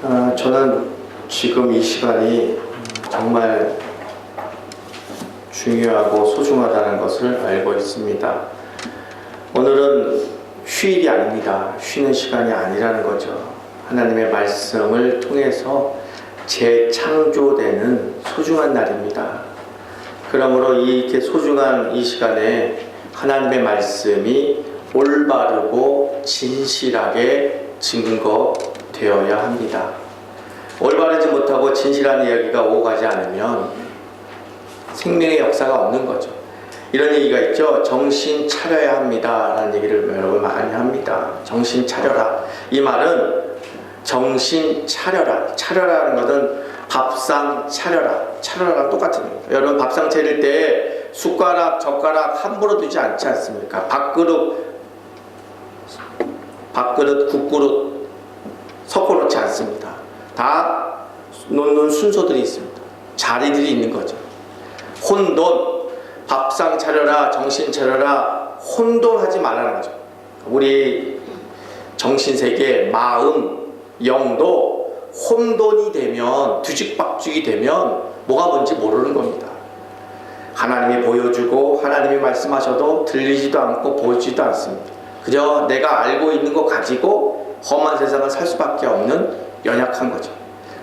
저는 지금 이 시간이 정말 중요하고 소중하다는 것을 알고 있습니다. 오늘은 휴일이 아닙니다. 쉬는 시간이 아니라는 거죠. 하나님의 말씀을 통해서 재창조되는 소중한 날입니다. 그러므로 이렇게 소중한 이 시간에 하나님의 말씀이 올바르고 진실하게 증거되어야 합니다. 올바르지 못하고 진실한 이야기가 오고 가지 않으면 생명의 역사가 없는 거죠. 이런 얘기가 있죠. 정신 차려야 합니다 라는 얘기를 여러분 많이 합니다. 정신 차려라. 이 말은 정신 차려라. 차려라는 것은 밥상 차려라. 차려라랑 똑같은 거예요. 여러분 밥상 차릴 때 숟가락, 젓가락 함부로 두지 않지 않습니까? 밥그릇, 국그릇 섞어놓지 않습니다. 다 놓는 순서들이 있습니다. 자리들이 있는 거죠. 혼돈, 밥상 차려라, 정신 차려라, 혼돈하지 말라는 거죠. 우리 정신세계, 마음, 영도 혼돈이 되면, 뒤죽박죽이 되면 뭐가 뭔지 모르는 겁니다. 하나님이 보여주고 하나님이 말씀하셔도 들리지도 않고 보이지도 않습니다. 그저 내가 알고 있는 거 가지고 험한 세상을 살 수밖에 없는 연약한 거죠.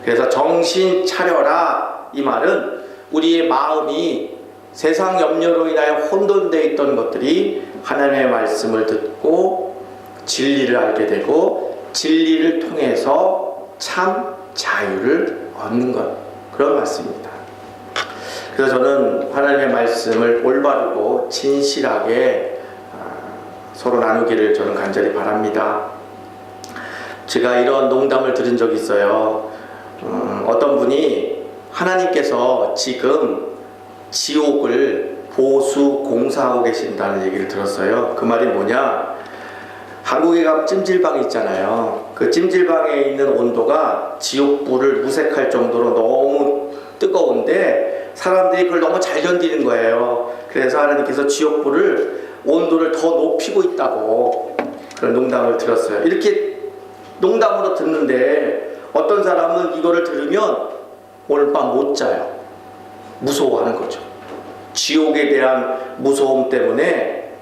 그래서 정신 차려라 이 말은 우리의 마음이 세상 염려로 인하여 혼돈되어 있던 것들이 하나님의 말씀을 듣고 진리를 알게 되고 진리를 통해서 참 자유를 얻는 것, 그런 말씀입니다. 그래서 저는 하나님의 말씀을 올바르고 진실하게 서로 나누기를 저는 간절히 바랍니다. 제가 이런 농담을 들은 적이 있어요. 어떤 분이 하나님께서 지금 지옥을 보수 공사하고 계신다는 얘기를 들었어요. 그 말이 뭐냐? 한국에 가면 찜질방이 있잖아요. 그 찜질방에 있는 온도가 지옥불을 무색할 정도로 너무 뜨거운데 사람들이 그걸 너무 잘 견디는 거예요. 그래서 하나님께서 지옥불을 온도를 더 높이고 있다고 그런 농담을 들었어요. 이렇게 농담으로 듣는데 어떤 사람은 이거를 들으면 오늘 밤 못 자요. 무서워하는 거죠. 지옥에 대한 무서움 때문에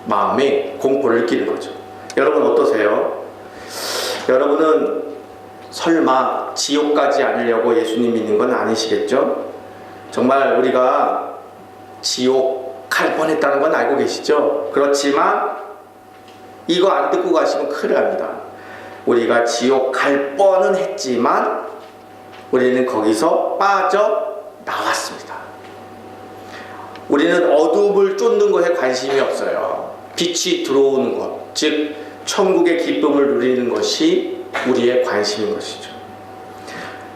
마음에 공포를 느끼는 거죠. 여러분 어떠세요? 여러분은 설마 지옥 가지 않으려고 예수님 믿는 건 아니시겠죠? 정말 우리가 지옥 갈 뻔했다는 건 알고 계시죠? 그렇지만 이거 안 듣고 가시면 큰일 납니다. 우리가 지옥 갈 뻔은 했지만 우리는 거기서 빠져나왔습니다. 우리는 어둠을 쫓는 것에 관심이 없어요. 빛이 들어오는 것, 즉 천국의 기쁨을 누리는 것이 우리의 관심인 것이죠.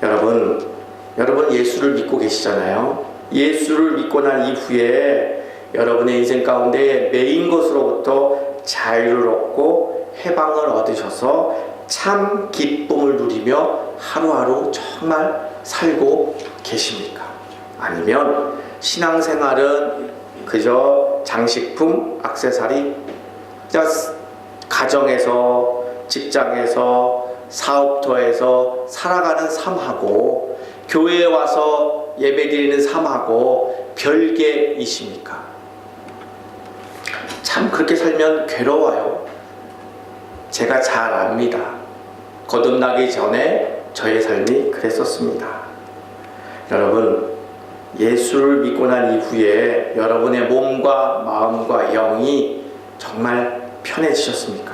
여러분 예수를 믿고 계시잖아요. 예수를 믿고 난 이후에 여러분의 인생 가운데 메인 것으로부터 자유를 얻고 해방을 얻으셔서 참 기쁨을 누리며 하루하루 정말 살고 계십니까? 아니면 신앙생활은 그저 장식품, 액세서리, 가정에서, 직장에서, 사업터에서 살아가는 삶하고 교회에 와서 예배드리는 삶하고 별개이십니까? 참 그렇게 살면 괴로워요. 제가 잘 압니다. 거듭나기 전에 저의 삶이 그랬었습니다. 여러분, 예수를 믿고 난 이후에 여러분의 몸과 마음과 영이 정말 편해지셨습니까?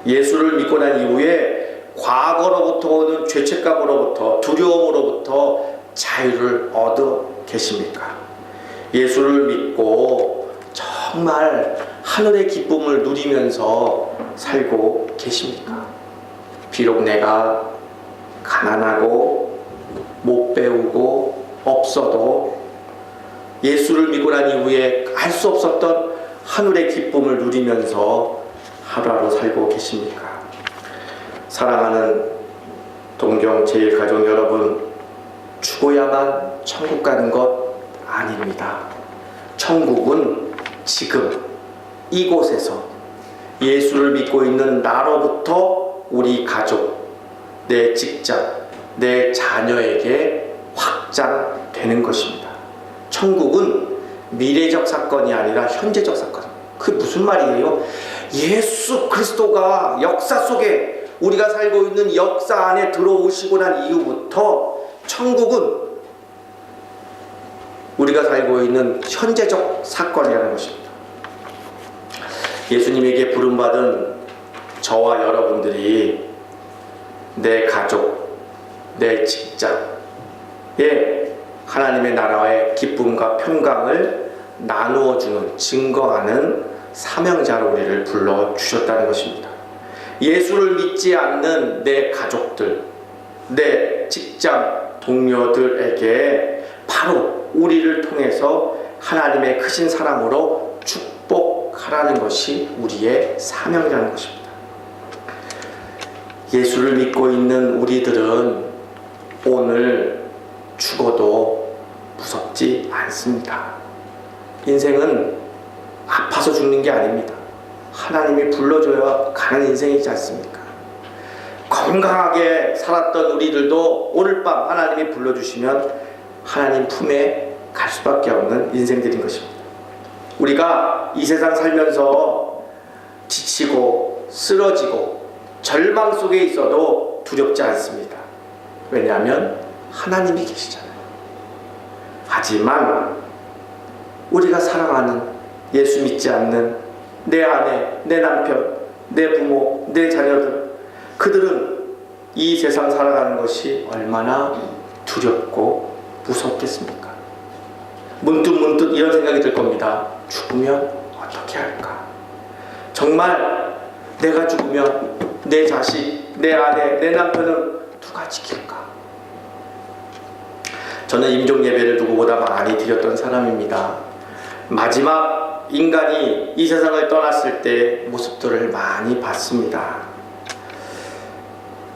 예수를 믿고 난 이후에 과거로부터 오는 죄책감으로부터 두려움으로부터 자유를 얻어 계십니까? 예수를 믿고 정말 하늘의 기쁨을 누리면서 살고 계십니까? 비록 내가 가난하고 못 배우고 없어도 예수를 믿고 난 이후에 알 수 없었던 하늘의 기쁨을 누리면서 하루하루 살고 계십니까? 사랑하는 동정 제일가족 여러분, 죽어야만 천국 가는 것 아닙니다. 천국은 지금 이곳에서 예수를 믿고 있는 나로부터 우리 가족, 내 직장, 내 자녀에게 확장되는 것입니다. 천국은 미래적 사건이 아니라 현재적 사건. 그게 무슨 말이에요? 예수 그리스도가 역사 속에 우리가 살고 있는 역사 안에 들어오시고 난 이후부터 천국은 우리가 살고 있는 현재적 사건이라는 것입니다. 예수님에게 부름받은 저와 여러분들이 내 가족, 내 직장에 하나님의 나라의 기쁨과 평강을 나누어주는, 증거하는 사명자로 우리를 불러주셨다는 것입니다. 예수를 믿지 않는 내 가족들, 내 직장 동료들에게 바로 우리를 통해서 하나님의 크신 사랑으로 축복하라는 것이 우리의 사명이라는 것입니다. 예수를 믿고 있는 우리들은 오늘 죽어도 무섭지 않습니다. 인생은 아파서 죽는 게 아닙니다. 하나님이 불러줘야 가는 인생이지 않습니까? 건강하게 살았던 우리들도 오늘 밤 하나님이 불러주시면 하나님 품에 갈 수밖에 없는 인생들인 것입니다. 우리가 이 세상 살면서 지치고 쓰러지고 절망 속에 있어도 두렵지 않습니다. 왜냐하면 하나님이 계시잖아요. 하지만 우리가 사랑하는, 예수 믿지 않는 내 아내, 내 남편, 내 부모, 내 자녀들, 그들은 이 세상 살아가는 것이 얼마나 두렵고 무섭겠습니까? 문득 이런 생각이 들 겁니다. 죽으면 어떻게 할까? 정말 내가 죽으면 내 자식, 내 아내, 내 남편은 누가 지킬까? 저는 임종 예배를 누구보다 많이 드렸던 사람입니다. 마지막 인간이 이 세상을 떠났을 때 모습들을 많이 봤습니다.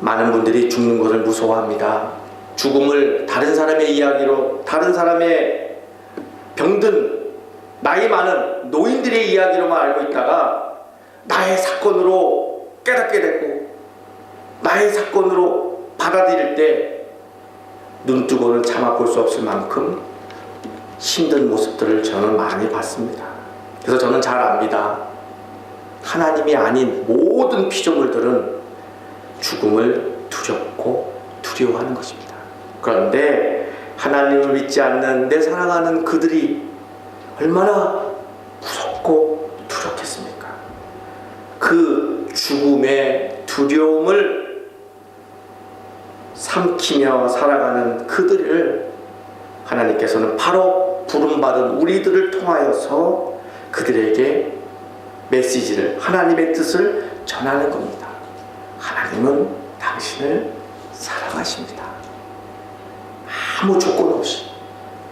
많은 분들이 죽는 것을 무서워합니다. 죽음을 다른 사람의 이야기로, 다른 사람의 병든 나이 많은 노인들의 이야기로만 알고 있다가 나의 사건으로 깨닫게 되고 나의 사건으로 받아들일 때 눈뜨고는 참아 볼 수 없을 만큼 힘든 모습들을 저는 많이 봤습니다. 그래서 저는 잘 압니다. 하나님이 아닌 모든 피조물들은 죽음을 두렵고 두려워하는 것입니다. 그런데 하나님을 믿지 않는 내 사랑하는 그들이 얼마나 무섭고 두렵겠습니까? 그 죽음의 두려움을 삼키며 살아가는 그들을 하나님께서는 바로 부름받은 우리들을 통하여서 그들에게 메시지를, 하나님의 뜻을 전하는 겁니다. 하나님은 당신을 사랑하십니다. 아무 조건 없이,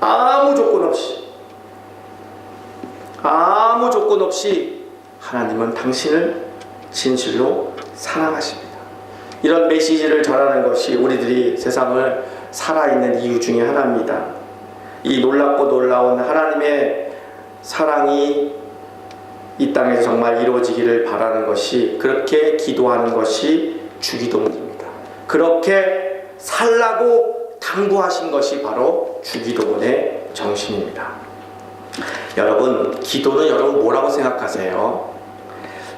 아무 조건 없이 하나님은 당신을 진실로 사랑하십니다. 이런 메시지를 전하는 것이 우리들이 세상을 살아있는 이유 중에 하나입니다. 이 놀랍고 놀라운 하나님의 사랑이 이 땅에서 정말 이루어지기를 바라는 것이, 그렇게 기도하는 것이 주기도문입니다. 그렇게 살라고 당부하신 것이 바로 주기도문의 정신입니다. 여러분, 기도는 여러분 뭐라고 생각하세요?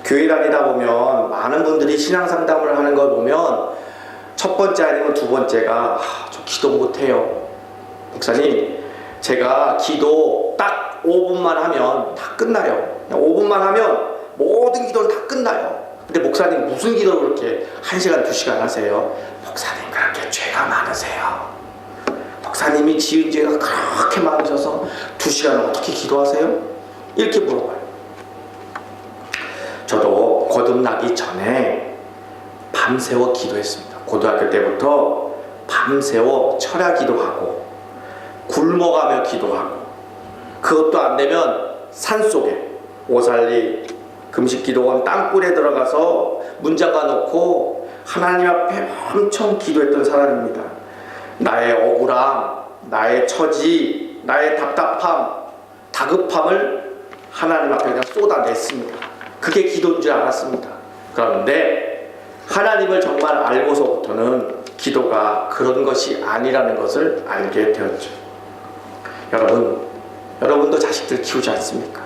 교회 다니다 보면 많은 분들이 신앙 상담을 하는 걸 보면 첫 번째 아니면 두 번째가 저 기도 못해요. 목사님, 제가 기도 딱 5분만 하면 다 끝나요. 5분만 하면 모든 기도는 다 끝나요. 근데 목사님 무슨 기도를 그렇게 1시간, 2시간 하세요? 목사님 그렇게 죄가 많으세요. 목사님이 지은 죄가 그렇게 많으셔서 2시간 어떻게 기도하세요? 이렇게 물어봐요. 저도 거듭나기 전에 밤새워 기도했습니다. 고등학교 때부터 밤새워 철야 기도하고 굶어가며 기도하고, 그것도 안 되면 산속에 오살리 금식기도원 땅굴에 들어가서 문 잠가 놓고 하나님 앞에 엄청 기도했던 사람입니다. 나의 억울함, 나의 처지, 나의 답답함, 다급함을 하나님 앞에 그냥 쏟아냈습니다. 그게 기도인 줄 알았습니다. 그런데 하나님을 정말 알고서부터는 기도가 그런 것이 아니라는 것을 알게 되었죠. 여러분도 자식들 키우지 않습니까?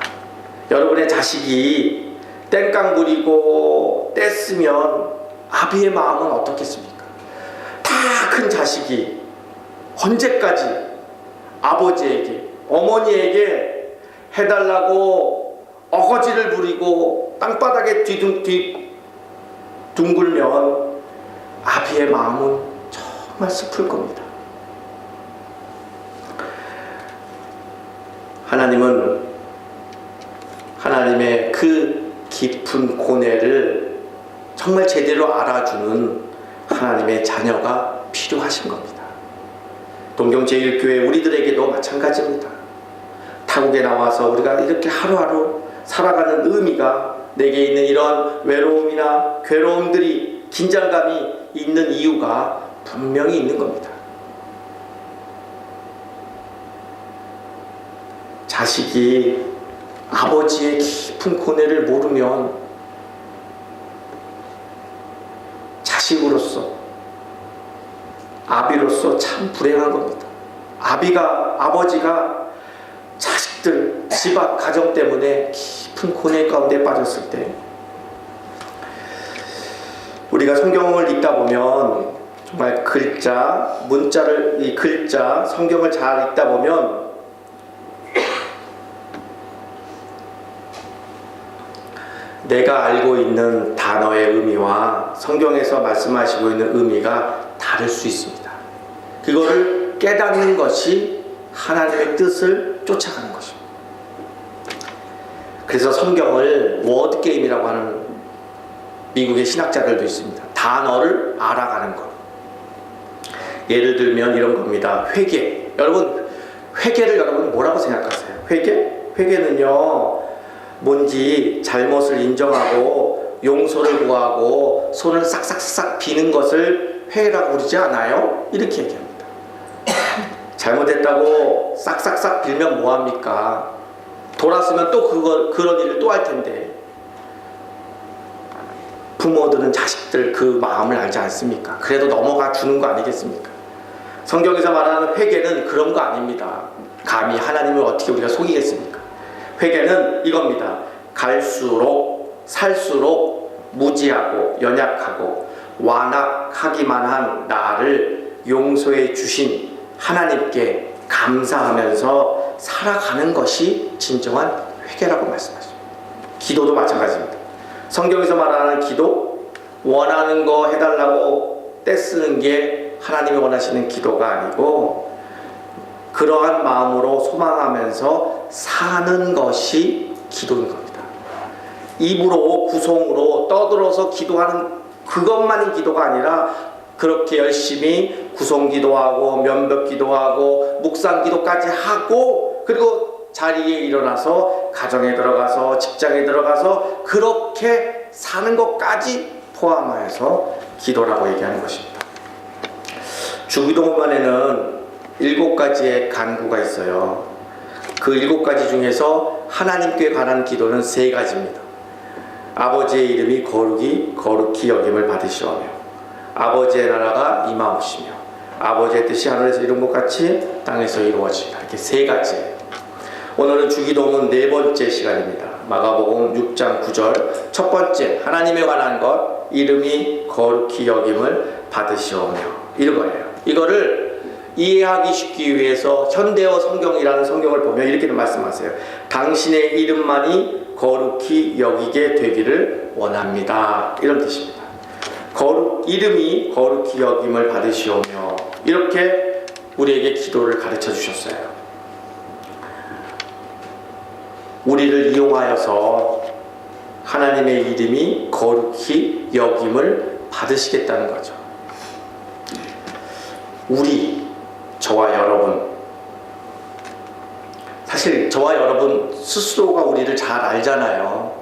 여러분의 자식이 땡깡 부리고 떼쓰면 아비의 마음은 어떻겠습니까? 다 큰 자식이 언제까지 아버지에게, 어머니에게 해달라고 어거지를 부리고 땅바닥에 둥글면 아비의 마음은 정말 슬플 겁니다. 하나님은 하나님의 그 깊은 고뇌를 정말 제대로 알아주는 하나님의 자녀가 필요하신 겁니다. 동경제일교회 우리들에게도 마찬가지입니다. 타국에 나와서 우리가 이렇게 하루하루 살아가는 의미가, 내게 있는 이런 외로움이나 괴로움들이, 긴장감이 있는 이유가 분명히 있는 겁니다. 자식이 아버지의 깊은 고뇌를 모르면 자식으로서, 아비로서 참 불행한 겁니다. 아버지가 자식들, 집안, 가정 때문에 깊은 고뇌 가운데 빠졌을 때, 우리가 성경을 읽다 보면 정말 성경을 잘 읽다 보면 내가 알고 있는 단어의 의미와 성경에서 말씀하시고 있는 의미가 다를 수 있습니다. 그거를 깨닫는 것이 하나님의 뜻을 쫓아가는 것입니다. 그래서 성경을 워드게임이라고 하는 미국의 신학자들도 있습니다. 단어를 알아가는 것. 예를 들면 이런 겁니다. 회개. 회개를 여러분 뭐라고 생각하세요? 회개는요, 뭔지 잘못을 인정하고 용서를 구하고 손을 싹싹싹 비는 것을 회개라고 부르지 않아요? 이렇게 얘기합니다. 잘못했다고 싹싹싹 빌면 뭐합니까? 돌았으면 또 그런 일을 또 할 텐데. 부모들은 자식들 그 마음을 알지 않습니까? 그래도 넘어가 주는 거 아니겠습니까? 성경에서 말하는 회개는 그런 거 아닙니다. 감히 하나님을 어떻게 우리가 속이겠습니까? 회개는 이겁니다. 살수록 무지하고 연약하고 완악하기만 한 나를 용서해 주신 하나님께 감사하면서 살아가는 것이 진정한 회개라고 말씀하십니다. 기도도 마찬가지입니다. 성경에서 말하는 기도, 원하는 거 해달라고 떼쓰는 게 하나님이 원하시는 기도가 아니고, 그러한 마음으로 소망하면서 사는 것이 기도인 겁니다. 입으로 구성으로 떠들어서 기도하는 그것만이 기도가 아니라, 그렇게 열심히 구성 기도하고 면벽 기도하고 묵상 기도까지 하고, 그리고 자리에 일어나서 가정에 들어가서 직장에 들어가서 그렇게 사는 것까지 포함하여서 기도라고 얘기하는 것입니다. 주기도문에는 7가지의 간구가 있어요. 그 7가지 중에서 하나님께 관한 기도는 3가지입니다. 아버지의 이름이 거룩히 여김을 받으시오며, 아버지의 나라가 임하옵시며, 아버지의 뜻이 하늘에서 이룬 것 같이 땅에서 이루어지리라. 이렇게 3가지예요. 오늘은 주기도문 4번째 시간입니다. 마가복음 6장 9절, 첫 번째, 하나님에 관한 것, 이름이 거룩히 여김을 받으시오며, 이거예요. 이거를 이해하기 쉽기 위해서 현대어 성경이라는 성경을 보면 이렇게 말씀하세요. 당신의 이름만이 거룩히 여기게 되기를 원합니다. 이런 뜻입니다. 이름이 거룩히 여김을 받으시오며, 이렇게 우리에게 기도를 가르쳐 주셨어요. 우리를 이용하여서 하나님의 이름이 거룩히 여김을 받으시겠다는 거죠. 저와 여러분, 사실 저와 여러분 스스로가 우리를 잘 알잖아요.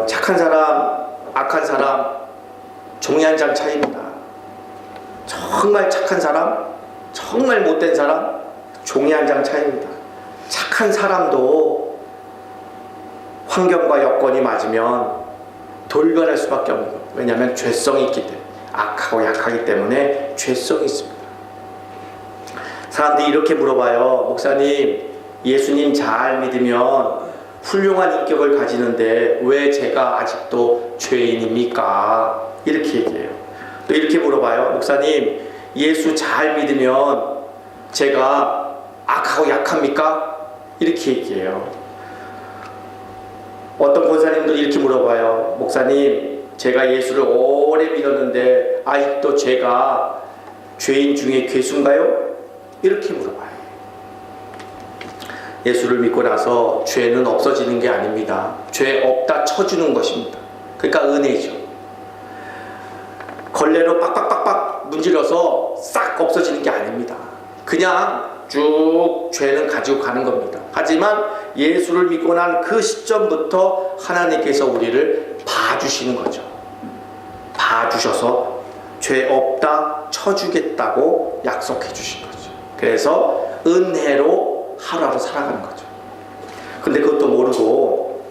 착한 사람, 악한 사람, 종이 한 장 차이입니다. 정말 착한 사람, 정말 못된 사람, 종이 한 장 차이입니다. 착한 사람도 환경과 여건이 맞으면 돌변할 수밖에 없는 거예요. 왜냐하면 죄성이 있기 때문에, 악하고 약하기 때문에 죄성이 있습니다. 사람들이 이렇게 물어봐요. 목사님, 예수님 잘 믿으면 훌륭한 인격을 가지는데 왜 제가 아직도 죄인입니까? 이렇게 얘기해요. 또 이렇게 물어봐요. 목사님, 예수 잘 믿으면 제가 악하고 약합니까? 이렇게 얘기해요. 어떤 권사님들이 이렇게 물어봐요. 목사님, 제가 예수를 오래 믿었는데 아직도 제가 죄인 중에 괴수인가요? 이렇게 물어봐요. 예수를 믿고 나서 죄는 없어지는 게 아닙니다. 죄 없다 쳐주는 것입니다. 그러니까 은혜죠. 걸레로 빡빡빡빡 문질러서 싹 없어지는 게 아닙니다. 그냥 쭉 죄는 가지고 가는 겁니다. 하지만 예수를 믿고 난 그 시점부터 하나님께서 우리를 봐주시는 거죠. 봐주셔서 죄 없다 쳐주겠다고 약속해 주신 거죠. 그래서 은혜로 하루하루 살아가는 거죠. 근데 그것도 모르고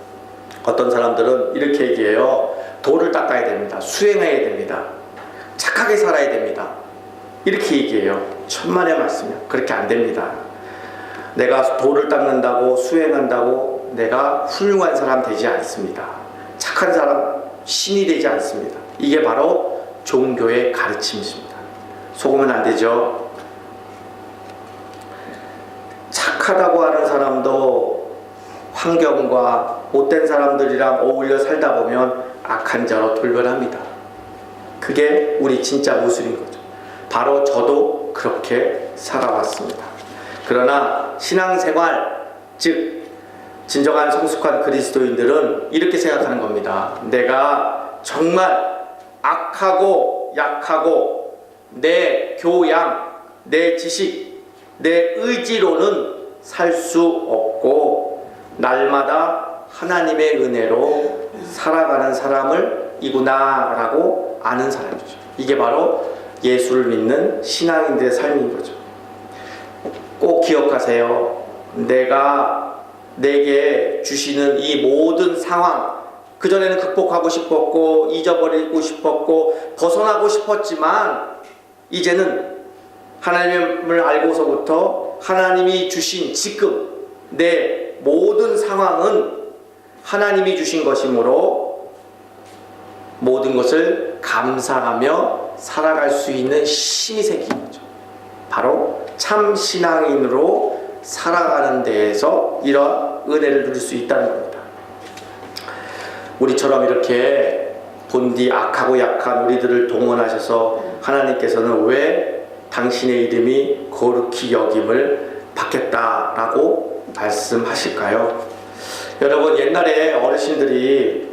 어떤 사람들은 이렇게 얘기해요. 돌을 닦아야 됩니다. 수행해야 됩니다. 착하게 살아야 됩니다. 이렇게 얘기해요. 천만의 말씀이요. 그렇게 안 됩니다. 내가 돌을 닦는다고 수행한다고 내가 훌륭한 사람 되지 않습니다. 착한 사람, 신이 되지 않습니다. 이게 바로 종교의 가르침입니다. 속으면 안 되죠. 착하다고 하는 사람도 환경과 못된 사람들이랑 어울려 살다 보면 악한 자로 돌변합니다. 그게 우리 진짜 모습인 거죠. 바로 저도 그렇게 살아왔습니다. 그러나 신앙생활, 즉 진정한 성숙한 그리스도인들은 이렇게 생각하는 겁니다. 내가 정말 악하고 약하고 내 교양, 내 지식, 내 의지로는 살 수 없고 날마다 하나님의 은혜로 살아가는 사람을 이구나 라고 아는 사람이죠. 이게 바로 예수를 믿는 신앙인들의 삶인 거죠. 꼭 기억하세요. 내게 주시는 이 모든 상황, 그전에는 극복하고 싶었고 잊어버리고 싶었고 벗어나고 싶었지만 이제는 하나님을 알고서부터 하나님이 주신 지금 내 모든 상황은 하나님이 주신 것이므로 모든 것을 감사하며 살아갈 수 있는 힘이 생긴 거죠. 바로 참 신앙인으로 살아가는 데에서 이런 은혜를 누릴 수 있다는 겁니다. 우리처럼 이렇게 본디 악하고 약한 우리들을 동원하셔서 하나님께서는 왜 당신의 이름이 거룩히 여김을 받겠다라고 말씀하실까요? 여러분, 옛날에 어르신들이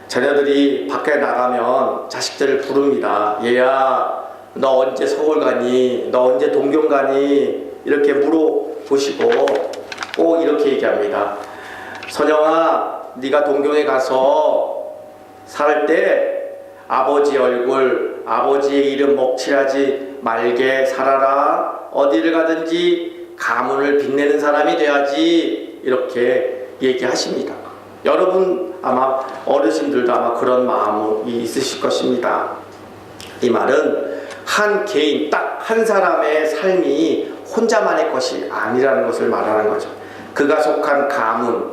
자녀들이 밖에 나가면 자식들을 부릅니다. 얘야, 너 언제 서울 가니? 너 언제 동경 가니? 이렇게 물어보시고 꼭 이렇게 얘기합니다. 선영아, 네가 동경에 가서 살 때 아버지 얼굴, 아버지의 이름 먹칠하지 말게 살아라. 어디를 가든지 가문을 빛내는 사람이 돼야지. 이렇게 얘기하십니다. 여러분 아마 어르신들도 아마 그런 마음이 있으실 것입니다. 이 말은 한 개인, 딱 한 사람의 삶이 혼자만의 것이 아니라는 것을 말하는 거죠. 그가 속한 가문,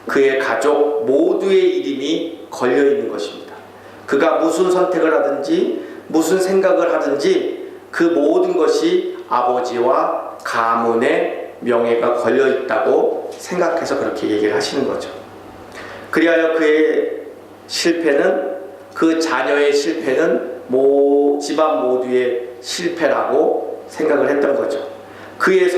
그의 가족 모두의 이름이 걸려 있는 것입니다. 그가 무슨 선택을 하든지 무슨 생각을 하든지 그 모든 것이 아버지와 가문의 명예가 걸려 있다고 생각해서 그렇게 얘기를 하시는 거죠. 그리하여 그의 실패는, 그 자녀의 실패는 집안 모두의 실패라고 생각을 했던 거죠. 그의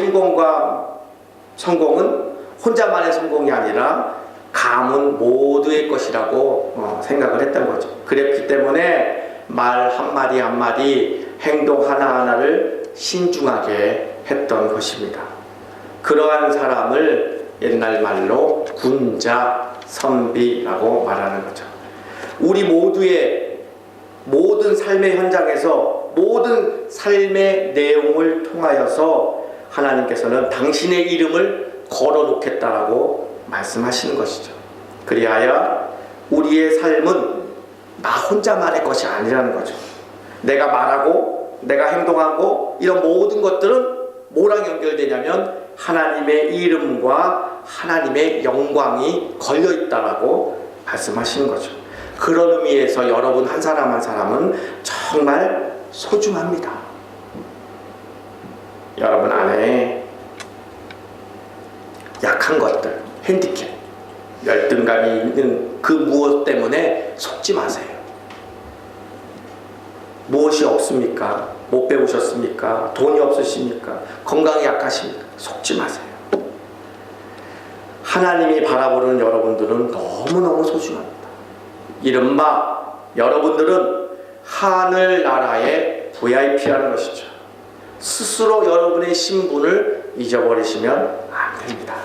성공은 혼자만의 성공이 아니라 가문 모두의 것이라고 생각을 했던 거죠. 그랬기 때문에 말 한마디 한마디, 행동 하나하나를 신중하게 했던 것입니다. 그러한 사람을 옛날 말로 군자, 선비라고 말하는 거죠. 우리 모두의 모든 삶의 현장에서 모든 삶의 내용을 통하여서 하나님께서는 당신의 이름을 걸어놓겠다라고 말씀하시는 것이죠. 그리하여 우리의 삶은 나 혼자만의 것이 아니라는 거죠. 내가 말하고 내가 행동하고 이런 모든 것들은 뭐랑 연결되냐면 하나님의 이름과 하나님의 영광이 걸려있다라고 말씀하시는 거죠. 그런 의미에서 여러분 한 사람 한 사람은 정말 소중합니다. 여러분 안에 약한 것들, 핸디캡, 열등감이 있는 그 무엇 때문에 속지 마세요. 무엇이 없습니까? 못 배우셨습니까? 돈이 없으십니까? 건강이 약하십니까? 속지 마세요. 하나님이 바라보는 여러분들은 너무너무 소중합니다. 이른바 여러분들은 하늘나라의 VIP라는 것이죠. 스스로 여러분의 신분을 잊어버리시면 안 됩니다.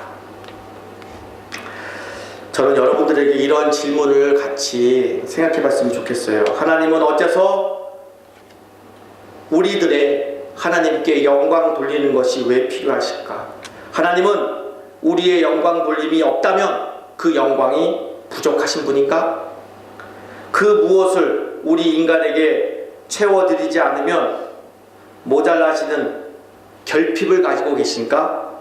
저는 여러분들에게 이런 질문을 같이 생각해 봤으면 좋겠어요. 하나님은 어째서 우리들의 하나님께 영광 돌리는 것이 왜 필요하실까? 하나님은 우리의 영광 돌림이 없다면 그 영광이 부족하신 분인가? 그 무엇을 우리 인간에게 채워드리지 않으면 모자라시는 결핍을 가지고 계신가?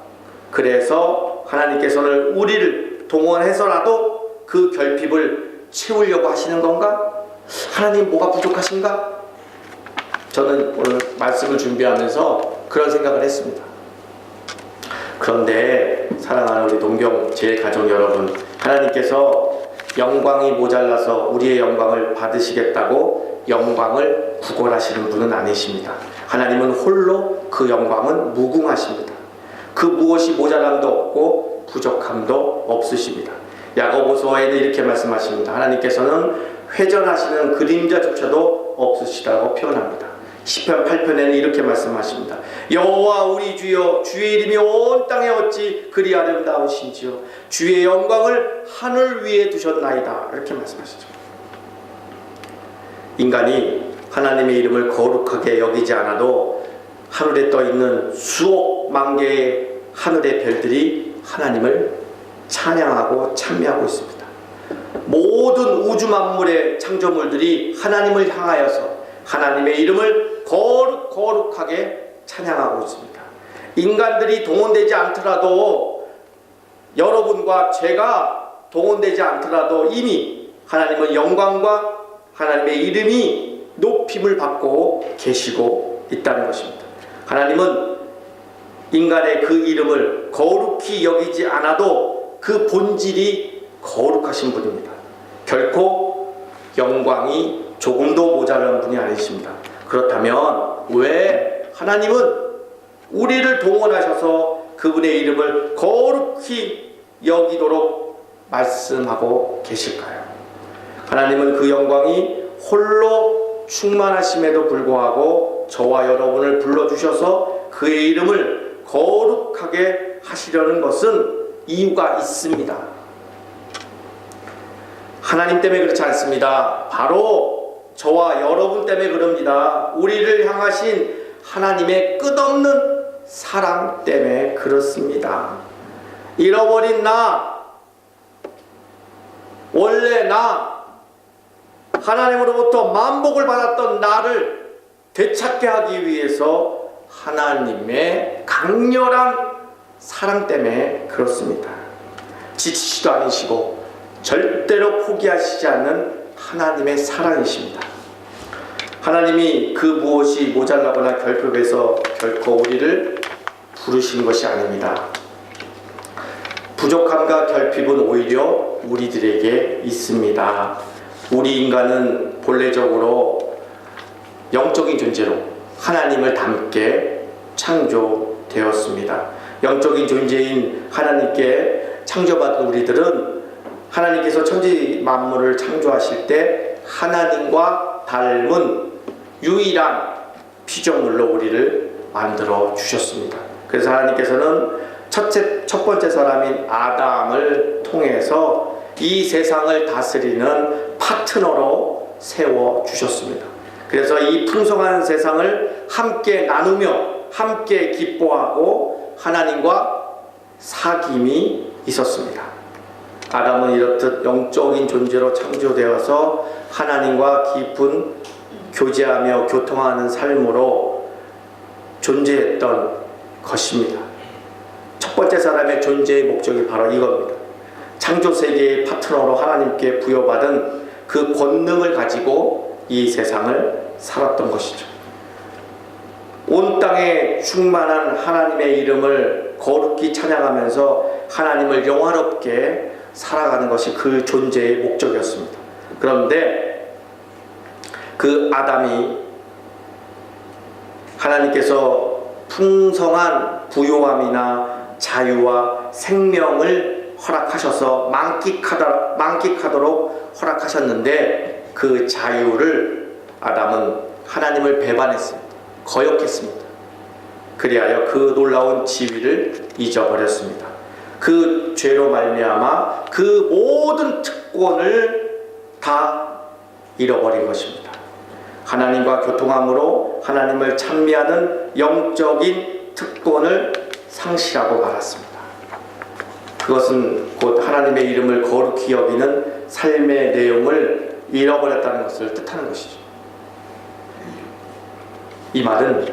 그래서 하나님께서는 우리를 동원해서라도 그 결핍을 채우려고 하시는 건가? 하나님 뭐가 부족하신가? 저는 오늘 말씀을 준비하면서 그런 생각을 했습니다. 그런데 사랑하는 우리 동경 제일가족 여러분, 하나님께서 영광이 모자라서 우리의 영광을 받으시겠다고 영광을 구걸하시는 분은 아니십니다. 하나님은 홀로 그 영광은 무궁하십니다. 그 무엇이 모자람도 없고 부족함도 없으십니다. 야고보서에는 이렇게 말씀하십니다. 하나님께서는 회전하시는 그림자조차도 없으시다고 표현합니다. 시편 8편에는 이렇게 말씀하십니다. 여호와 우리 주여, 주의 이름이 온 땅에 어찌 그리 아름다우신지요, 주의 영광을 하늘 위에 두셨나이다. 이렇게 말씀하시죠. 인간이 하나님의 이름을 거룩하게 여기지 않아도 하늘에 떠 있는 수억 만 개의 하늘의 별들이 하나님을 찬양하고 찬미하고 있습니다. 모든 우주 만물의 창조물들이 하나님을 향하여서 하나님의 이름을 거룩하게 찬양하고 있습니다. 인간들이 동원되지 않더라도, 여러분과 제가 동원되지 않더라도 이미 하나님은 영광과 하나님의 이름이 높임을 받고 계시고 있다는 것입니다. 하나님은 인간의 그 이름을 거룩히 여기지 않아도 그 본질이 거룩하신 분입니다. 결코 영광이 조금도 모자란 분이 아니십니다. 그렇다면 왜 하나님은 우리를 동원하셔서 그분의 이름을 거룩히 여기도록 말씀하고 계실까요? 하나님은 그 영광이 홀로 충만하심에도 불구하고 저와 여러분을 불러주셔서 그의 이름을 거룩하게 하시려는 것은 이유가 있습니다. 하나님 때문에 그렇지 않습니다. 바로 저와 여러분 때문에 그럽니다. 우리를 향하신 하나님의 끝없는 사랑 때문에 그렇습니다. 잃어버린 나, 원래 나, 하나님으로부터 만복을 받았던 나를 되찾게 하기 위해서 하나님의 강렬한 사랑 때문에 그렇습니다. 지치지도 않으시고 절대로 포기하시지 않는 하나님의 사랑이십니다. 하나님이 그 무엇이 모자라거나 결핍해서 결코 우리를 부르신 것이 아닙니다. 부족함과 결핍은 오히려 우리들에게 있습니다. 우리 인간은 본래적으로 영적인 존재로 하나님을 닮게 창조되었습니다. 영적인 존재인 하나님께 창조받은 우리들은 하나님께서 천지 만물을 창조하실 때 하나님과 닮은 유일한 피조물로 우리를 만들어 주셨습니다. 그래서 하나님께서는 첫 번째 사람인 아담을 통해서 이 세상을 다스리는 파트너로 세워 주셨습니다. 그래서 이 풍성한 세상을 함께 나누며 함께 기뻐하고 하나님과 사귐이 있었습니다. 아담은 이렇듯 영적인 존재로 창조되어서 하나님과 깊은 교제하며 교통하는 삶으로 존재했던 것입니다. 첫 번째 사람의 존재의 목적이 바로 이겁니다. 창조 세계의 파트너로 하나님께 부여받은 그 권능을 가지고 이 세상을 살았던 것이죠. 온 땅에 충만한 하나님의 이름을 거룩히 찬양하면서 하나님을 영화롭게 살아가는 것이 그 존재의 목적이었습니다. 그런데 그 아담이 하나님께서 풍성한 부요함이나 자유와 생명을 허락하셔서 만끽하도록 허락하셨는데 그 자유를 아담은 하나님을 배반했습니다. 거역했습니다. 그리하여 그 놀라운 지위를 잊어버렸습니다. 그 죄로 말미암아 그 모든 특권을 다 잃어버린 것입니다. 하나님과 교통함으로 하나님을 찬미하는 영적인 특권을 상실하고 말았습니다. 그것은 곧 하나님의 이름을 거룩히 여기는 삶의 내용을 잃어버렸다는 것을 뜻하는 것이죠. 이 말은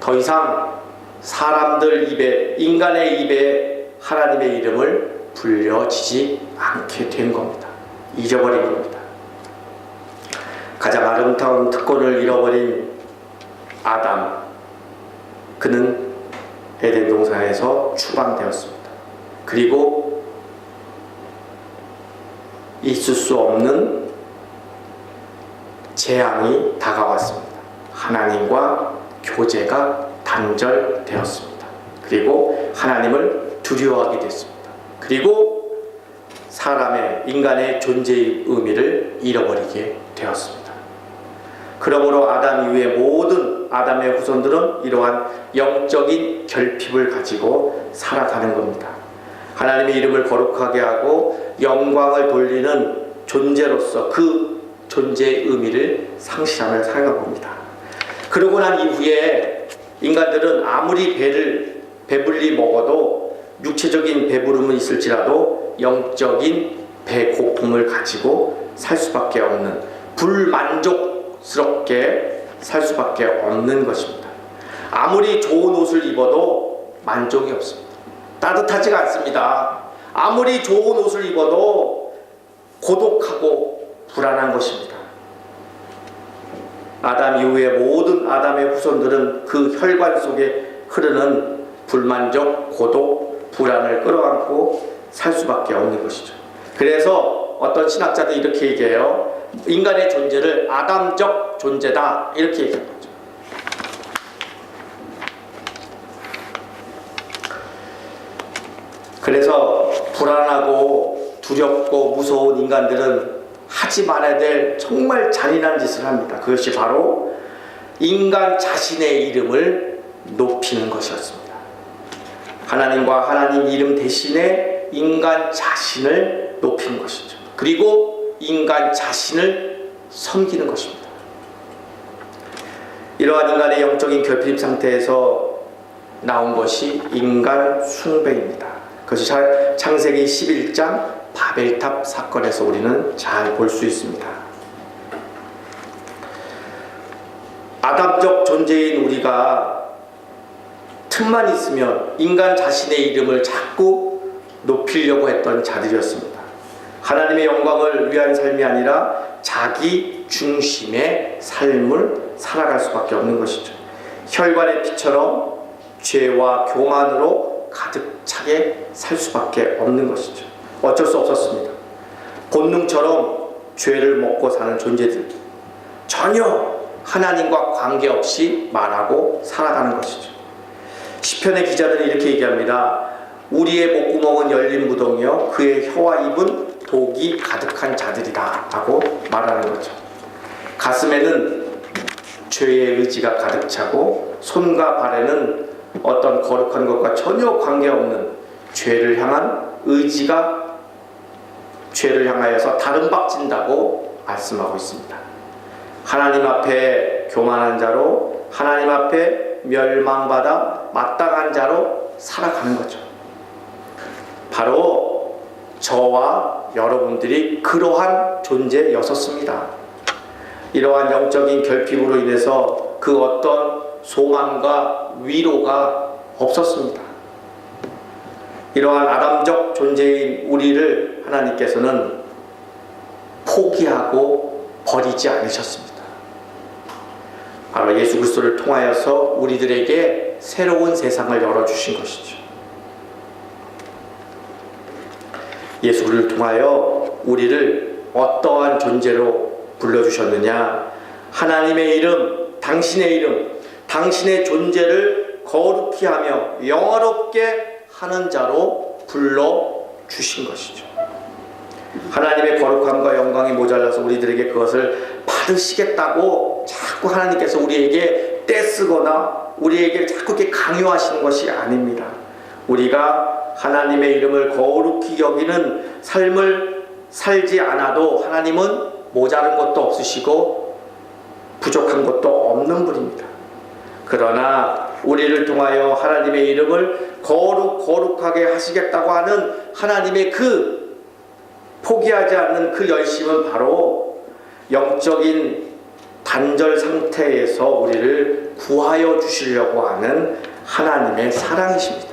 더 이상 사람들 입에, 인간의 입에 하나님의 이름을 불려지지 않게 된 겁니다. 잊어버린 겁니다. 가장 아름다운 특권을 잃어버린 아담, 그는 에덴 동산에서 추방되었습니다. 그리고 있을 수 없는 재앙이 다가왔습니다. 하나님과 교제가 단절되었습니다. 그리고 하나님을 두려워하게 됐습니다. 그리고 사람의, 인간의 존재의 의미를 잃어버리게 되었습니다. 그러므로 아담 이후의 모든 아담의 후손들은 이러한 영적인 결핍을 가지고 살아가는 겁니다. 하나님의 이름을 거룩하게 하고 영광을 돌리는 존재로서 그 존재의 의미를 상실하며 살아갑니다. 그러고 난 이후에 인간들은 아무리 배불리 먹어도 육체적인 배부름은 있을지라도 영적인 배고픔을 가지고 살 수밖에 없는, 불만족스럽게 살 수밖에 없는 것입니다. 아무리 좋은 옷을 입어도 만족이 없습니다. 따뜻하지가 않습니다. 아무리 좋은 옷을 입어도 고독하고 불안한 것입니다. 아담 이후의 모든 아담의 후손들은 그 혈관 속에 흐르는 불만족, 고독, 불안을 끌어안고 살 수밖에 없는 것이죠. 그래서 어떤 신학자들이 이렇게 얘기해요. 인간의 존재를 아담적 존재다, 이렇게 얘기하는 거죠. 그래서 불안하고 두렵고 무서운 인간들은 하지 말아야 될 정말 잔인한 짓을 합니다. 그것이 바로 인간 자신의 이름을 높이는 것이었습니다. 하나님과 하나님 이름 대신에 인간 자신을 높이는 것이죠. 그리고 인간 자신을 섬기는 것입니다. 이러한 인간의 영적인 결핍 상태에서 나온 것이 인간 숭배입니다. 그것이 창세기 11장 바벨탑 사건에서 우리는 잘 볼 수 있습니다. 아담적 존재인 우리가 틈만 있으면 인간 자신의 이름을 자꾸 높이려고 했던 자들이었습니다. 하나님의 영광을 위한 삶이 아니라 자기 중심의 삶을 살아갈 수밖에 없는 것이죠. 혈관의 피처럼 죄와 교만으로 가득 차게 살 수밖에 없는 것이죠. 어쩔 수 없었습니다. 본능처럼 죄를 먹고 사는 존재들, 전혀 하나님과 관계없이 말하고 살아가는 것이죠. 시편의 기자들은 이렇게 얘기합니다. 우리의 목구멍은 열린 무덤이요 그의 혀와 입은 독이 가득한 자들이다 라고 말하는 거죠. 가슴에는 죄의 의지가 가득 차고 손과 발에는 어떤 거룩한 것과 전혀 관계없는 죄를 향한 의지가, 죄를 향하여서 다름박진다고 말씀하고 있습니다. 하나님 앞에 교만한 자로, 하나님 앞에 멸망받아 마땅한 자로 살아가는 거죠. 바로 저와 여러분들이 그러한 존재였었습니다. 이러한 영적인 결핍으로 인해서 그 어떤 소망과 위로가 없었습니다. 이러한 아담적 존재인 우리를 하나님께서는 포기하고 버리지 않으셨습니다. 바로 예수 그리스도를 통하여서 우리들에게 새로운 세상을 열어주신 것이죠. 예수를 통하여 우리를 어떠한 존재로 불러주셨느냐? 하나님의 이름, 당신의 이름, 당신의 존재를 거룩히 하며 영화롭게 하는 자로 불러주신 것이죠. 하나님의 거룩함과 영광이 모자라서 우리들에게 그것을 받으시겠다고 자꾸 하나님께서 우리에게 떼쓰거나 우리에게 자꾸 이렇게 강요하시는 것이 아닙니다. 우리가 하나님의 이름을 거룩히 여기는 삶을 살지 않아도 하나님은 모자른 것도 없으시고 부족한 것도 없는 분입니다. 그러나 우리를 통하여 하나님의 이름을 거룩하게 하시겠다고 하는 하나님의 그 포기하지 않는 그 열심은 바로 영적인 단절 상태에서 우리를 구하여 주시려고 하는 하나님의 사랑이십니다.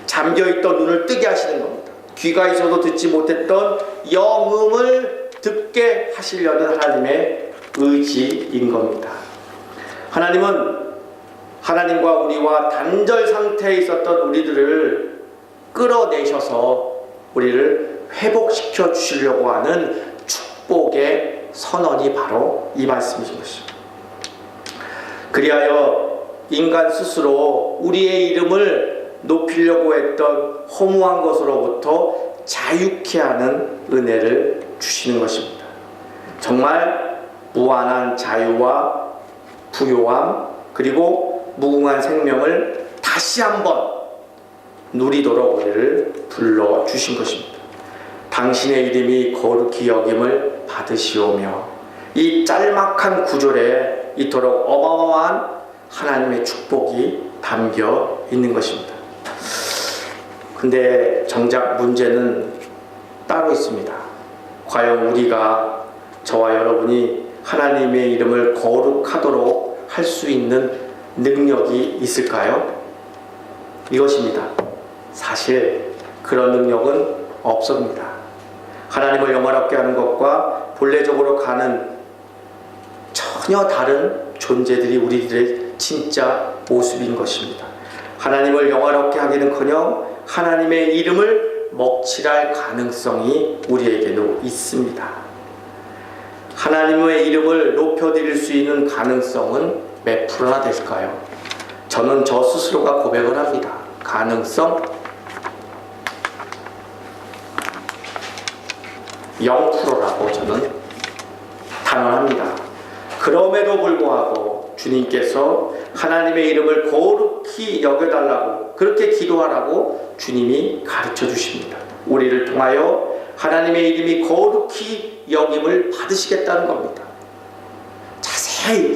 잠겨있던 눈을 뜨게 하시는 겁니다. 귀가 있어도 듣지 못했던 영음을 듣게 하시려는 하나님의 의지인 겁니다. 하나님은 하나님과 우리와 단절 상태에 있었던 우리들을 끌어내셔서 우리를 회복시켜 주시려고 하는 축복의 선언이 바로 이 말씀이신 것입니다. 그리하여 인간 스스로 우리의 이름을 높이려고 했던 허무한 것으로부터 자유케 하는 은혜를 주시는 것입니다. 정말 무한한 자유와 부요함 그리고 무궁한 생명을 다시 한번 누리도록 우리를 불러주신 것입니다. 당신의 이름이 거룩히 여김을 받으시오며 이 짤막한 구절에 이토록 어마어마한 하나님의 축복이 담겨 있는 것입니다. 근데 정작 문제는 따로 있습니다. 과연 우리가 저와 여러분이 하나님의 이름을 거룩하도록 할 수 있는 능력이 있을까요? 이것입니다. 사실 그런 능력은 없습니다. 하나님을 영화롭게 하는 것과 본래적으로 가는 전혀 다른 존재들이 우리들의 진짜 모습인 것입니다. 하나님을 영화롭게 하기는커녕 하나님의 이름을 먹칠할 가능성이 우리에게도 있습니다. 하나님의 이름을 높여드릴 수 있는 가능성은 몇 프로나 될까요? 저는 저 스스로가 고백을 합니다. 가능성 0%라고 저는 단언합니다. 그럼에도 불구하고 주님께서 하나님의 이름을 거룩히 여겨달라고 그렇게 기도하라고 주님이 가르쳐 주십니다. 우리를 통하여 하나님의 이름이 거룩히 여김을 받으시겠다는 겁니다.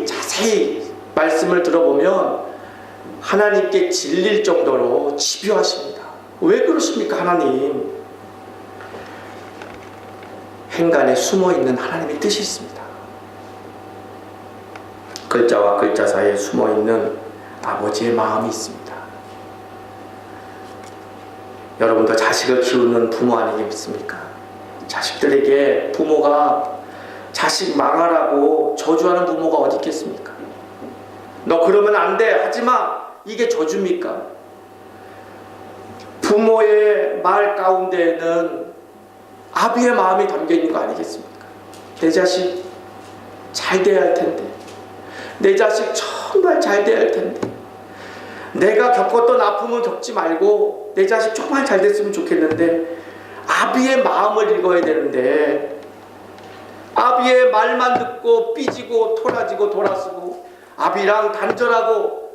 자세히 말씀을 들어보면 하나님께 질릴 정도로 집요하십니다. 왜 그러십니까, 하나님? 행간에 숨어있는 하나님의 뜻이 있습니다. 글자와 글자 사이에 숨어있는 아버지의 마음이 있습니다. 여러분도 자식을 키우는 부모 아니겠습니까? 자식들에게 부모가 자식 망하라고 저주하는 부모가 어디 있겠습니까? 너 그러면 안 돼, 하지마, 이게 저주입니까? 부모의 말 가운데에는 아비의 마음이 담겨있는 거 아니겠습니까? 내 자식 잘 돼야 할 텐데, 내 자식 정말 잘 돼야 할 텐데, 내가 겪었던 아픔은 겪지 말고 내 자식 정말 잘 됐으면 좋겠는데, 아비의 마음을 읽어야 되는데 아비의 말만 듣고 삐지고 토라지고 돌아서고 아비랑 단절하고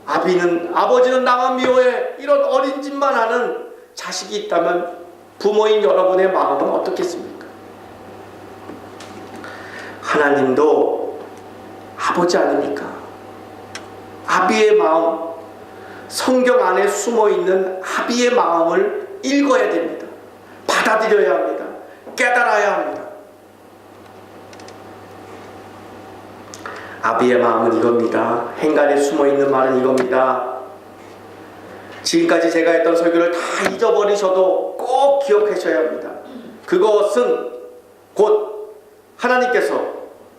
아버지는 나만 미워해, 이런 어린 짓만 하는 자식이 있다면 부모인 여러분의 마음은 어떻겠습니까? 하나님도 아버지 아닙니까? 아비의 마음, 성경 안에 숨어있는 아비의 마음을 읽어야 됩니다. 받아들여야 합니다. 깨달아야 합니다. 아비의 마음은 이겁니다. 행간에 숨어있는 말은 이겁니다. 지금까지 제가 했던 설교를 다 잊어버리셔도 꼭 기억하셔야 합니다. 그것은 곧 하나님께서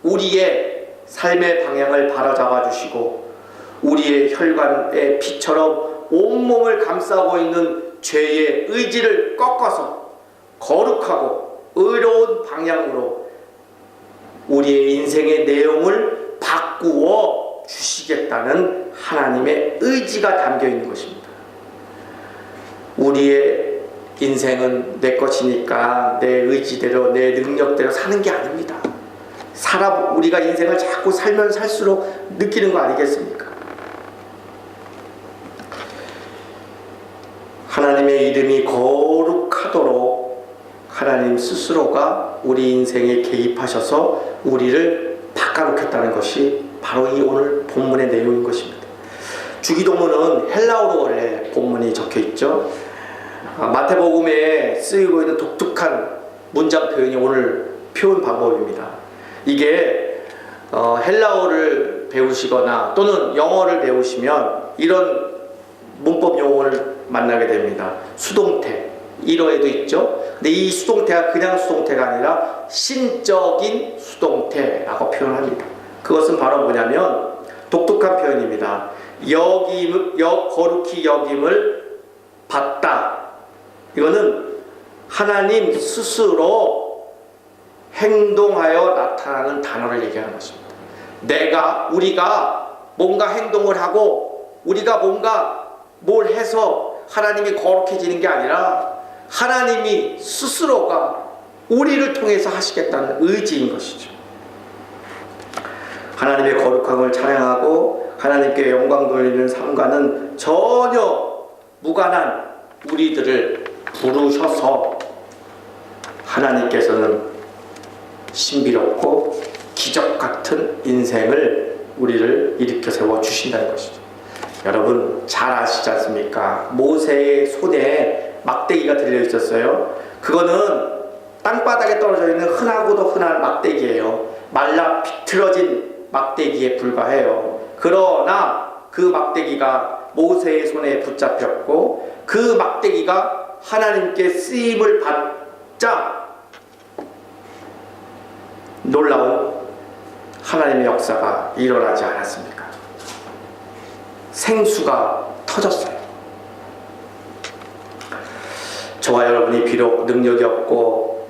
우리의 삶의 방향을 바로잡아 주시고 우리의 혈관의 피처럼 온몸을 감싸고 있는 죄의 의지를 꺾어서 거룩하고 의로운 방향으로 우리의 인생의 내용을 바꾸어 주시겠다는 하나님의 의지가 담겨 있는 것입니다. 우리의 인생은 내 것이니까 내 의지대로 내 능력대로 사는 게 아닙니다. 우리가 인생을 자꾸 살면 살수록 느끼는 거 아니겠습니까? 하나님의 이름이 거룩하도록 하나님 스스로가 우리 인생에 개입하셔서 우리를 바꿔놓겠다는 것이 바로 이 오늘 본문의 내용인 것입니다. 주기도문은 헬라어로 원래 본문이 적혀 있죠. 마태복음에 쓰이고 있는 독특한 문장 표현이 오늘 표현 방법입니다. 이게 헬라어를 배우시거나 또는 영어를 배우시면 이런 문법 용어를 만나게 됩니다. 수동태 1어에도 있죠. 근데 이 수동태가 그냥 수동태가 아니라 신적인 수동태라고 표현합니다. 그것은 바로 뭐냐면 독특한 표현입니다. 거룩히 여김을 받다. 이거는 하나님 스스로 행동하여 나타나는 단어를 얘기하는 것입니다. 우리가 뭔가 행동을 하고 우리가 뭔가 뭘 해서 하나님이 거룩해지는 게 아니라 하나님이 스스로가 우리를 통해서 하시겠다는 의지인 것이죠. 하나님의 거룩함을 찬양하고 하나님께 영광 돌리는 삶과는 전혀 무관한 우리들을 부르셔서 하나님께서는 신비롭고 기적 같은 인생을 우리를 일으켜 세워 주신다는 것이죠. 여러분 잘 아시지 않습니까? 모세의 손에 막대기가 들려 있었어요. 그거는 땅바닥에 떨어져 있는 흔하고도 흔한 막대기예요. 말라 비틀어진 막대기에 불과해요. 그러나 그 막대기가 모세의 손에 붙잡혔고 그 막대기가 하나님께 쓰임을 받자 놀라운 하나님의 역사가 일어나지 않았습니까? 생수가 터졌어요. 저와 여러분이 비록 능력이 없고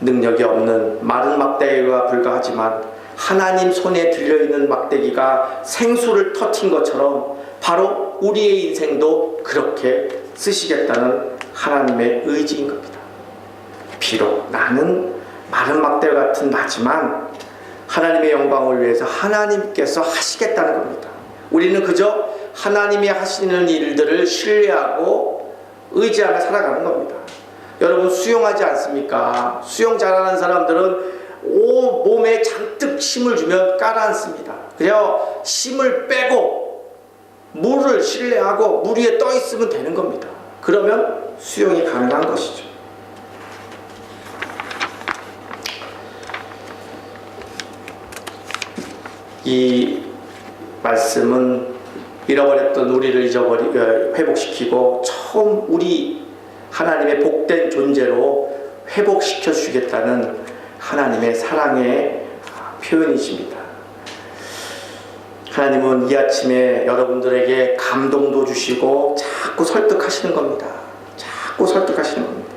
능력이 없는 마른 막대기가 불과하지만 하나님 손에 들려있는 막대기가 생수를 터뜨린 것처럼 바로 우리의 인생도 그렇게 쓰시겠다는 하나님의 의지인 겁니다. 비록 나는 마른 막대 같은 나지만 하나님의 영광을 위해서 하나님께서 하시겠다는 겁니다. 우리는 그저 하나님이 하시는 일들을 신뢰하고 의지하며 살아가는 겁니다. 여러분 수영하지 않습니까? 수영 잘하는 사람들은 온 몸에 잔뜩 힘을 주면 가라앉습니다. 그냥 힘을 빼고 물을 신뢰하고 물 위에 떠 있으면 되는 겁니다. 그러면 수영이 가능한 것이죠. 이 말씀은 잃어버렸던 우리를 회복시키고 처음 우리 하나님의 복된 존재로 회복시켜 주겠다는 하나님의 사랑의 표현이십니다. 하나님은 이 아침에 여러분들에게 감동도 주시고 자꾸 설득하시는 겁니다. 자꾸 설득하시는 겁니다.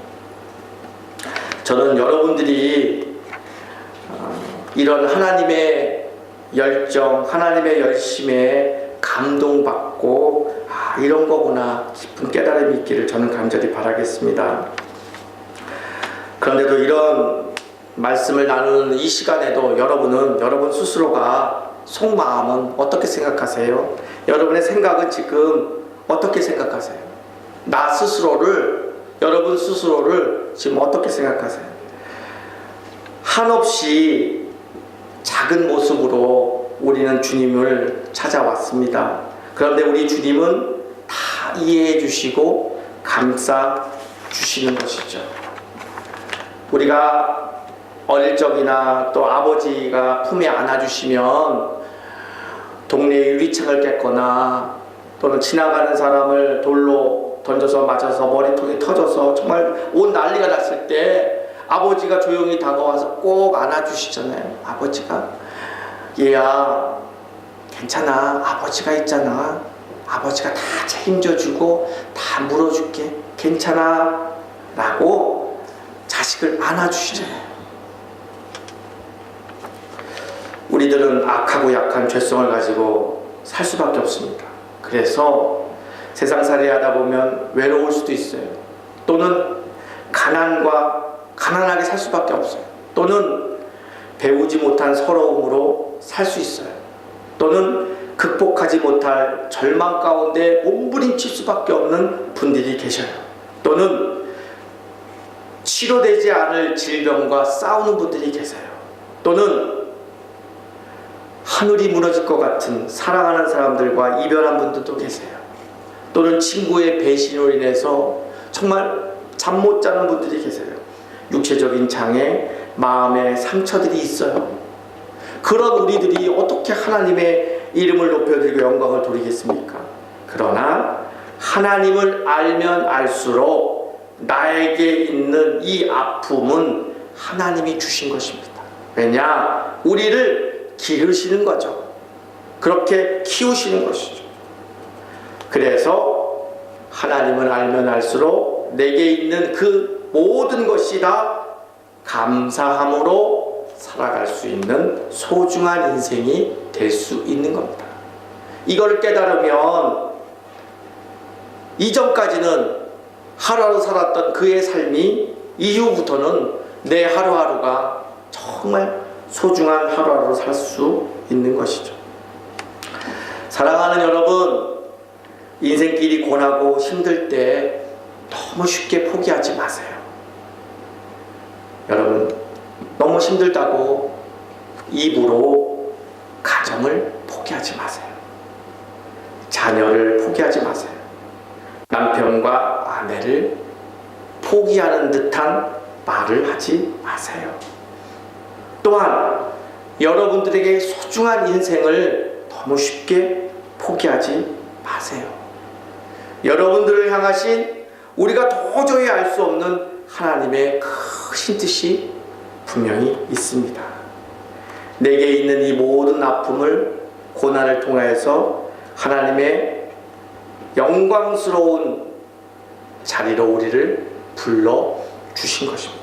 저는 여러분들이 이런 하나님의 열정, 하나님의 열심에 감동받고 이런 거구나 깊은 깨달음이 있기를 저는 간절히 바라겠습니다. 그런데도 이런 말씀을 나누는 이 시간에도 여러분 스스로가 속마음은 어떻게 생각하세요? 여러분의 생각은 지금 어떻게 생각하세요? 여러분 스스로를 지금 어떻게 생각하세요? 한없이 작은 모습으로 우리는 주님을 찾아왔습니다. 그런데 우리 주님은 다 이해해 주시고 감싸 주시는 것이죠. 우리가 어릴 적이나 또 아버지가 품에 안아주시면 동네에 유리창을 깼거나 또는 지나가는 사람을 돌로 던져서 맞아서 머리통이 터져서 정말 온 난리가 났을 때 아버지가 조용히 다가와서 꼭 안아주시잖아요. 아버지가 얘야 괜찮아, 아버지가 있잖아, 아버지가 다 책임져주고 다 물어줄게, 괜찮아 라고 자식을 안아주시잖아요. 우리들은 악하고 약한 죄성을 가지고 살 수밖에 없습니다. 그래서 세상살이 하다 보면 외로울 수도 있어요. 또는 가난하게 살 수밖에 없어요. 또는 배우지 못한 서러움으로 살 수 있어요. 또는 극복하지 못할 절망 가운데 몸부림칠 수밖에 없는 분들이 계셔요. 또는 치료되지 않을 질병과 싸우는 분들이 계세요. 또는 하늘이 무너질 것 같은 사랑하는 사람들과 이별한 분들도 계세요. 또는 친구의 배신으로 인해서 정말 잠 못 자는 분들이 계세요. 육체적인 장애, 마음의 상처들이 있어요. 그런 우리들이 어떻게 하나님의 이름을 높여드리고 영광을 돌리겠습니까? 그러나 하나님을 알면 알수록 나에게 있는 이 아픔은 하나님이 주신 것입니다. 왜냐? 우리를 기르시는 거죠. 그렇게 키우시는 것이죠. 그래서 하나님을 알면 알수록 내게 있는 그 모든 것이 다 감사함으로 살아갈 수 있는 소중한 인생이 될 수 있는 겁니다. 이걸 깨달으면 이전까지는 하루하루 살았던 그의 삶이 이후부터는 내 하루하루가 정말 소중한 하루하루 살 수 있는 것이죠. 사랑하는 여러분, 인생길이 고나고 힘들 때 너무 쉽게 포기하지 마세요. 여러분, 너무 힘들다고 입으로 가정을 포기하지 마세요. 자녀를 포기하지 마세요. 남편과 아내를 포기하는 듯한 말을 하지 마세요. 또한 여러분들에게 소중한 인생을 너무 쉽게 포기하지 마세요. 여러분들을 향하신 우리가 도저히 알 수 없는 하나님의 크신 뜻이 분명히 있습니다. 내게 있는 이 모든 아픔을, 고난을 통해서 하나님의 영광스러운 자리로 우리를 불러주신 것입니다.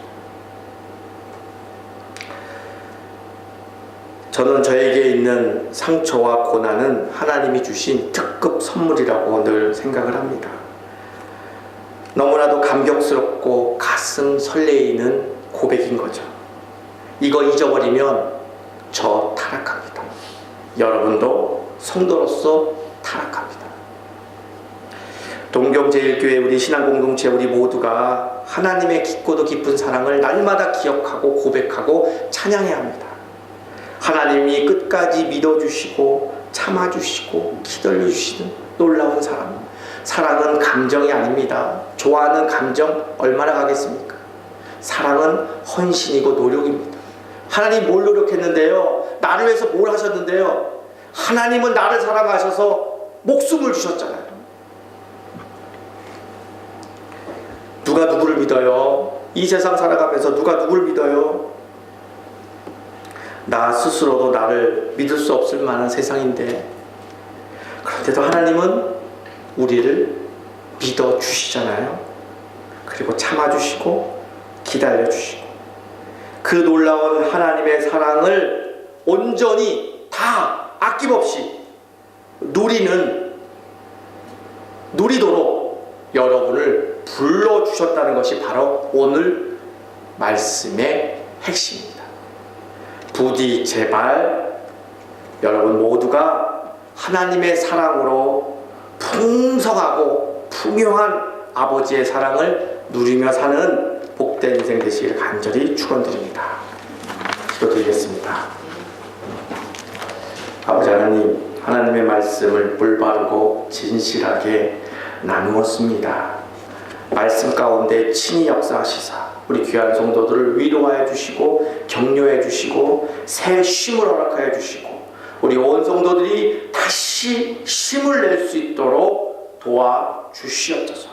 저는 저에게 있는 상처와 고난은 하나님이 주신 특급 선물이라고 늘 생각을 합니다. 너무나도 감격스럽고 가슴 설레이는 고백인 거죠. 이거 잊어버리면 저 타락합니다. 여러분도 성도로서 타락합니다. 동경제일교회 우리 신앙공동체 우리 모두가 하나님의 깊고도 깊은 사랑을 날마다 기억하고 고백하고 찬양해야 합니다. 하나님이 끝까지 믿어주시고 참아주시고 기다려주시는 놀라운 사랑. 사랑은 감정이 아닙니다. 좋아하는 감정 얼마나 가겠습니까? 사랑은 헌신이고 노력입니다. 하나님 뭘 노력했는데요? 나를 위해서 뭘 하셨는데요? 하나님은 나를 사랑하셔서 목숨을 주셨잖아요. 누가 누구를 믿어요? 이 세상 살아가면서 누가 누구를 믿어요? 나 스스로도 나를 믿을 수 없을 만한 세상인데, 그런데도 하나님은 우리를 믿어주시잖아요. 그리고 참아주시고 기다려주시고 그 놀라운 하나님의 사랑을 온전히 다 아낌없이 누리도록 여러분을 불러주셨다는 것이 바로 오늘 말씀의 핵심입니다. 부디 제발 여러분 모두가 하나님의 사랑으로 풍성하고 풍요한 아버지의 사랑을 누리며 사는 복된 인생 되시길 간절히 축원드립니다. 기도드리겠습니다. 아버지 하나님, 하나님의 말씀을 올바르고 진실하게 나누었습니다. 말씀 가운데 친히 역사하시사 우리 귀한 성도들을 위로하여 주시고 격려해 주시고 새 쉼을 허락하여 주시고 우리 온 성도들이 다시 힘을 낼 수 있도록 도와주시옵소서.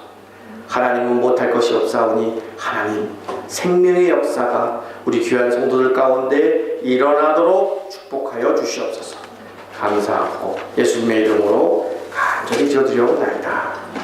하나님은 못할 것이 없사오니 하나님 생명의 역사가 우리 귀한 성도들 가운데 일어나도록 축복하여 주시옵소서. 감사하고 예수님의 이름으로 간절히 기도드려옵나이다.